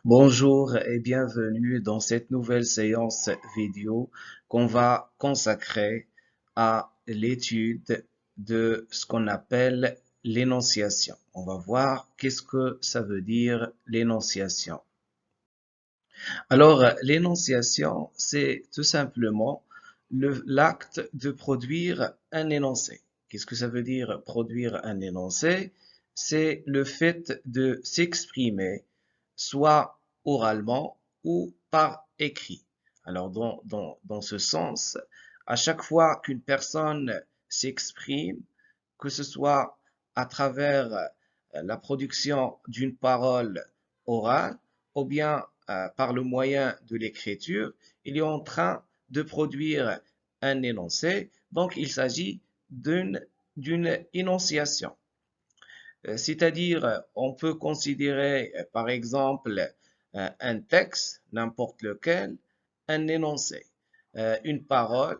Bonjour et bienvenue dans cette nouvelle séance vidéo qu'on va consacrer à l'étude de ce qu'on appelle l'énonciation. On va voir qu'est-ce que ça veut dire l'énonciation. Alors, l'énonciation, c'est tout simplement l'acte de produire un énoncé. Qu'est-ce que ça veut dire produire un énoncé? C'est le fait de s'exprimer soit oralement ou par écrit. Alors, dans ce sens, à chaque fois qu'une personne s'exprime, que ce soit à travers la production d'une parole orale ou bien par le moyen de l'écriture, il est en train de produire un énoncé. Donc, il s'agit d'une énonciation. C'est-à-dire, on peut considérer, par exemple, un texte, n'importe lequel, un énoncé, une parole,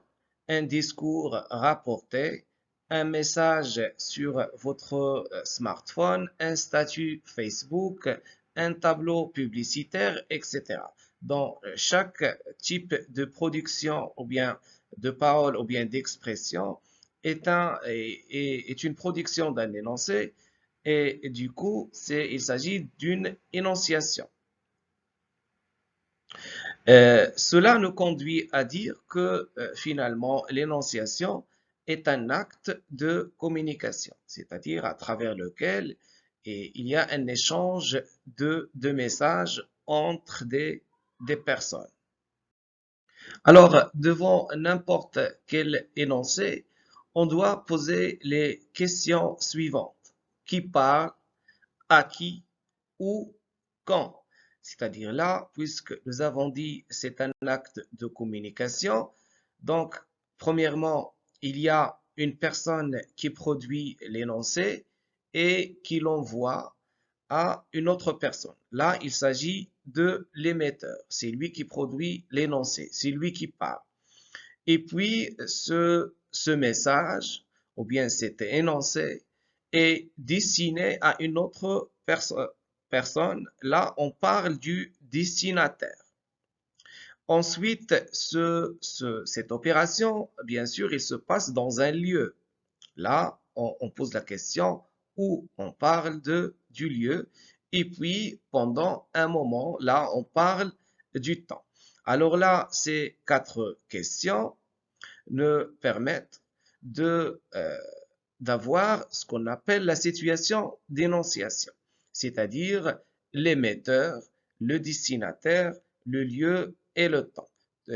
un discours rapporté, un message sur votre smartphone, un statut Facebook, un tableau publicitaire, etc. Dans chaque type de production ou bien de parole ou bien d'expression est une production d'un énoncé et du coup, il s'agit d'une énonciation. Cela nous conduit à dire que finalement, l'énonciation est un acte de communication, c'est-à-dire à travers lequel il y a un échange de messages entre des personnes. Alors, devant n'importe quel énoncé, on doit poser les questions suivantes. Qui parle? À qui? Où? Quand? C'est-à-dire là, puisque nous avons dit c'est un acte de communication, donc premièrement, il y a une personne qui produit l'énoncé et qui l'envoie à une autre personne. Là, il s'agit de l'émetteur. C'est lui qui produit l'énoncé, c'est lui qui parle. Et puis, ce message, ou bien cet énoncé, est destiné à une autre personne. Là, on parle du destinataire. Ensuite, cette opération, bien sûr, il se passe dans un lieu. Là, on pose la question où on parle du lieu. Et puis, pendant un moment, là, on parle du temps. Alors là, ces quatre questions nous permettent de, d'avoir ce qu'on appelle la situation d'énonciation, c'est-à-dire l'émetteur, le destinataire, le lieu et le temps.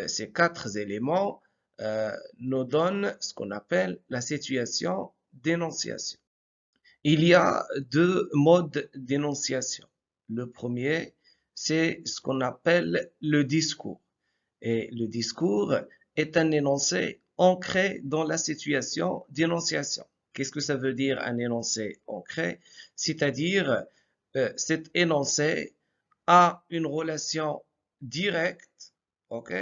Ces quatre éléments nous donnent ce qu'on appelle la situation d'énonciation. Il y a deux modes d'énonciation. Le premier, c'est ce qu'on appelle le discours. Et le discours est un énoncé ancré dans la situation d'énonciation. Qu'est-ce que ça veut dire un énoncé ancré? C'est-à-dire, cet énoncé a une relation directe, ok,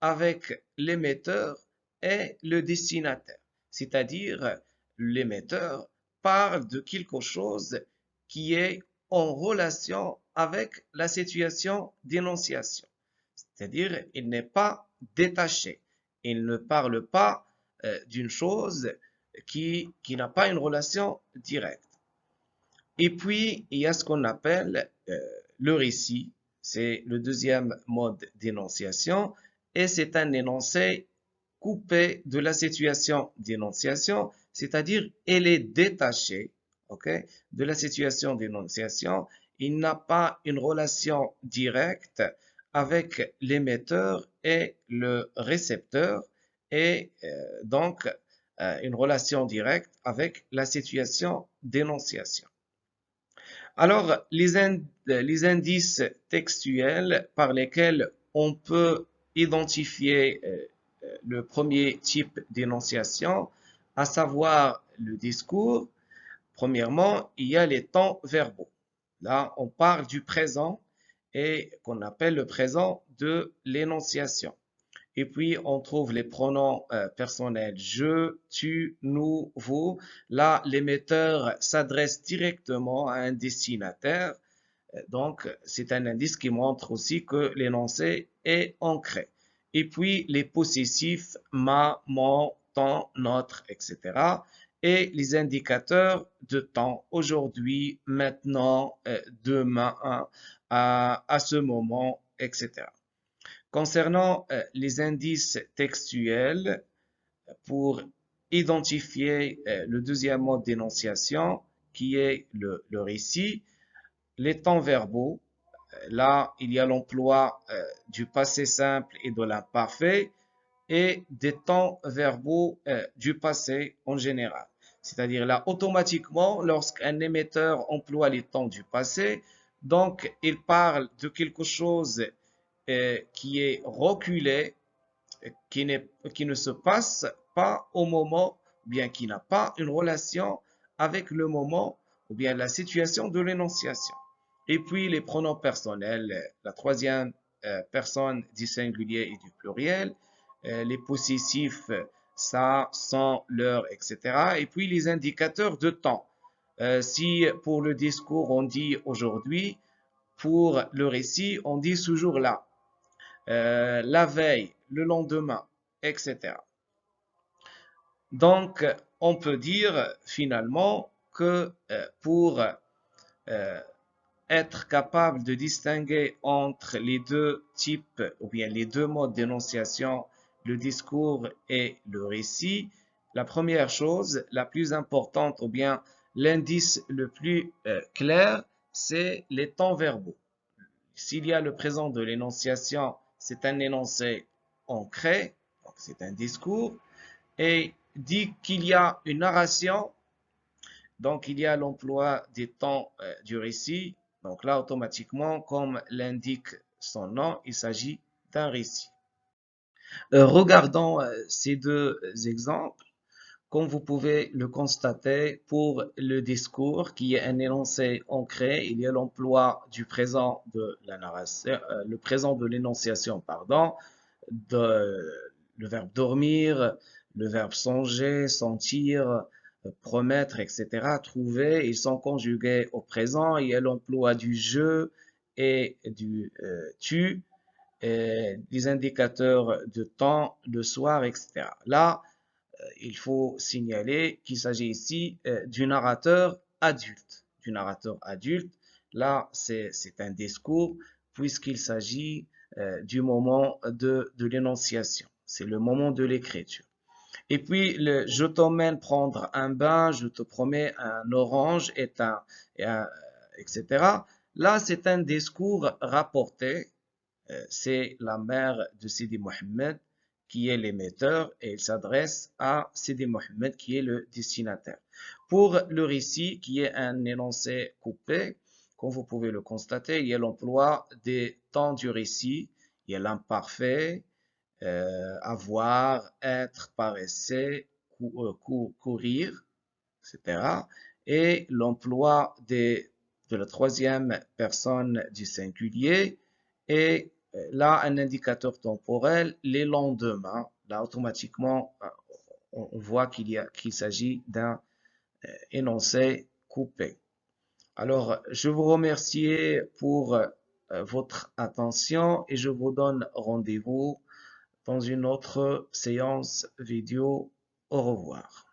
avec l'émetteur et le destinataire. C'est-à-dire, l'émetteur parle de quelque chose qui est en relation avec la situation d'énonciation. C'est-à-dire, il n'est pas détaché. Il ne parle pas d'une chose qui n'a pas une relation directe. Et puis, il y a ce qu'on appelle le récit. C'est le deuxième mode d'énonciation. Et c'est un énoncé coupé de la situation d'énonciation, c'est-à-dire elle est détachée, ok, de la situation d'énonciation. Il n'a pas une relation directe avec l'émetteur et le récepteur et donc une relation directe avec la situation d'énonciation. Alors, les indices textuels par lesquels on peut identifier le premier type d'énonciation, à savoir le discours, premièrement, il y a les temps verbaux. Là, on parle du présent et qu'on appelle le présent de l'énonciation. Et puis, on trouve les pronoms personnels je, tu, nous, vous. Là, l'émetteur s'adresse directement à un destinataire. Donc, c'est un indice qui montre aussi que l'énoncé est ancré. Et puis, les possessifs ma, mon, ton, notre, etc. Et les indicateurs de temps, aujourd'hui, maintenant, demain, à ce moment, etc. Concernant les indices textuels, pour identifier le deuxième mode d'énonciation, qui est le récit, les temps verbaux, là, il y a l'emploi du passé simple et de l'imparfait et des temps verbaux du passé en général. C'est-à-dire là, automatiquement, lorsqu'un émetteur emploie les temps du passé, donc il parle de quelque chose qui est reculé, qui ne se passe pas au moment, ou bien qui n'a pas une relation avec le moment, ou bien la situation de l'énonciation. Et puis les pronoms personnels, la troisième personne du singulier et du pluriel, les possessifs, ça, son, leur, etc. Et puis les indicateurs de temps. Si pour le discours on dit aujourd'hui, pour le récit on dit ce jour-là, la veille, le lendemain, etc. Donc, on peut dire finalement que pour être capable de distinguer entre les deux types ou bien les deux modes d'énonciation, le discours et le récit, la première chose, la plus importante ou bien l'indice le plus clair, c'est les temps verbaux. S'il y a le présent de l'énonciation, c'est un énoncé ancré, donc c'est un discours, et dit qu'il y a une narration, donc il y a l'emploi des temps du récit, donc là automatiquement, comme l'indique son nom, il s'agit d'un récit. Regardons ces deux exemples. Comme vous pouvez le constater, pour le discours, qui est un énoncé ancré, il y a l'emploi du présent de la narration, le présent de l'énonciation, pardon, de, le verbe dormir, le verbe songer, sentir, promettre, etc. Trouver, ils sont conjugués au présent. Il y a l'emploi du je et du tu, et des indicateurs de temps, le soir, etc. Là, il faut signaler qu'il s'agit ici du narrateur adulte. Du narrateur adulte, là, c'est un discours puisqu'il s'agit du moment de l'énonciation. C'est le moment de l'écriture. Et puis, je t'emmène prendre un bain, je te promets un orange etc. Là, c'est un discours rapporté, c'est la mère de Sidi Mohammed qui est l'émetteur et il s'adresse à Sidi Mohammed qui est le destinataire. Pour le récit, qui est un énoncé coupé, comme vous pouvez le constater, il y a l'emploi des temps du récit, il y a l'imparfait, avoir, être, paraître, courir, etc. Et l'emploi de la troisième personne du singulier et là un indicateur temporel, les lendemains. Là, automatiquement, on voit qu'il s'agit d'un énoncé coupé. Alors, je vous remercie pour votre attention et je vous donne rendez-vous dans une autre séance vidéo. Au revoir.